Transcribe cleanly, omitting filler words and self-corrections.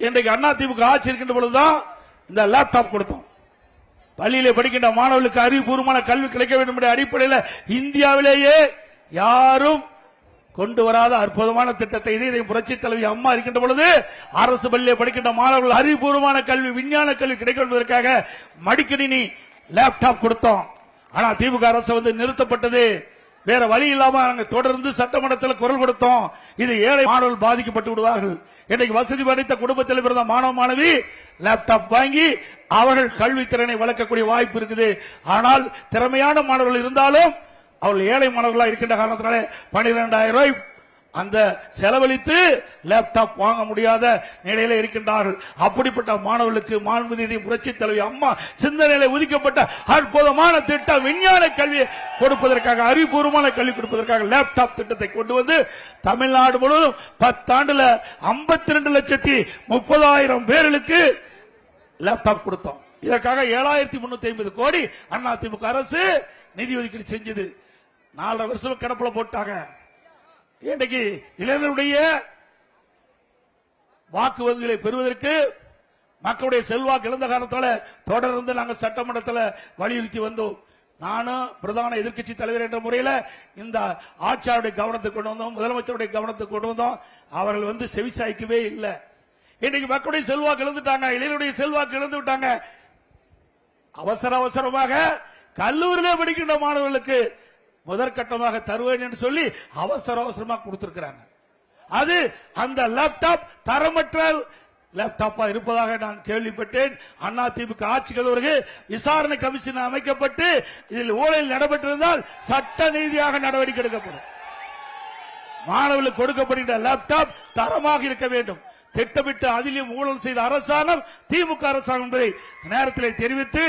இன்றைக்கு அண்ணா திமுக ஆட்சி இருக்கின்ற பொழுதுதான் இந்த லேப்டாப் கொடுத்தோம். பள்ளியிலே படிக்கின்ற மாணவர்களுக்கு அறிவுபூர்வமான கல்வி கிடைக்க வேண்டும் என்ற அடிப்படையில் இந்தியாவிலேயே யாரும் கொண்டு வராத அற்புதமான திட்டத்தை இதை புரட்சி தலைவி அம்மா இருக்கின்ற பொழுது அரசு பள்ளியிலே படிக்கின்ற மாணவர்கள் அறிவுபூர்வமான கல்வி விஞ்ஞான கல்வி கிடைக்க என்பதற்காக மடிக்கணினி லேப்டாப் கொடுத்தோம். ஆனா திமுக அரசு நிறுத்தப்பட்டது. வேற வழி இல்லாம நாங்கள் தொடர்ந்து சட்டமன்றத்தில் குரல் கொடுத்தோம். இது ஏழை மாணவர்கள் பாதிக்கப்பட்டு விடுவார்கள். இன்னைக்கு வசதி படைத்த குடும்பத்தில் பிறந்த மாணவ மாணவி லேப்டாப் வாங்கி அவர்கள் கல்வித்திறனை வளர்க்கக்கூடிய வாய்ப்பு இருக்குது. ஆனால் திறமையான மாணவர்கள் இருந்தாலும் அவர்கள் ஏழை மாணவர்களாக இருக்கின்ற காரணத்தினாலே 12,000 ரூபாய் அந்த செலவழித்து லேப்டாப் வாங்க முடியாத நிலையில இருக்கின்றார்கள். அப்படிப்பட்ட மாணவர்களுக்கு மாண்புமிகு புரட்சி தலைவி அம்மா சிந்தனையில ஒதுக்கப்பட்ட அற்புதமான திட்டம் விஞ்ஞான கல்வியை கொடுப்பதற்காக அறிவுபூர்வமான கல்வி கொடுப்பதற்காக லேப்டாப் திட்டத்தை கொண்டு வந்து தமிழ்நாடு முழுவதும் 10 ஆண்டுல 52,30,000 பேர்களுக்கு லேப்டாப் கொடுத்தோம். இதற்காக 7,350 கோடி அண்ணா திமுக அரசு நிதி ஒதுக்கீடு செஞ்சது. 4 வருஷம் கிடப்புல போட்டாங்க. இன்றைக்கு இளைஞருடைய வாக்கு வங்கிகளை பெறுவதற்கு மக்களுடைய செல்வாக்கு இழந்த காரணத்தால் தொடர்ந்து நாங்கள் சட்டமன்றத்தில் வலியுறுத்தி வந்தோம். நானும் பிரதான எதிர்க்கட்சி தலைவர் என்ற முறையில் இந்த ஆட்சியாளருடைய கவனத்துக்கு கொண்டு வந்தோம், முதலமைச்சருடைய கவனத்துக்கு கொண்டு வந்தோம். அவர்கள் செவிசாய்க்கவே இல்லை. இன்றைக்கு மக்களுடைய செல்வாக்கு இழந்துட்டாங்க, இளைஞருடைய செல்வாக்கு இழந்து விட்டாங்க. அவசரமாக கல்லூரியிலே படிக்கின்ற மாணவர்களுக்கு முதற்கட்டமாக தருவேன் என்று சொல்லி அவசரமாக கொடுத்திருக்கிறாங்க. அது அந்த லேப்டாப் தரமற்ற லேப்டாப்பா இருப்பதாக நான் கேள்விப்பட்டேன். அண்ணா திமுக ஆட்சிகள் விசாரணை கமிஷன் அமைக்கப்பட்டு இதில் ஊழல் நடைபெற்றிருந்தால் சட்ட ரீதியாக நடவடிக்கை எடுக்கப்படும். மாணவர்களுக்கு கொடுக்கப்படுகின்ற லேப்டாப் தரமாக இருக்க வேண்டும். திட்டமிட்டு அதிலும் ஊழல் செய்த அரசாங்கம் திமுக அரசாங்கம் என்பதை நேரத்தில் தெரிவித்து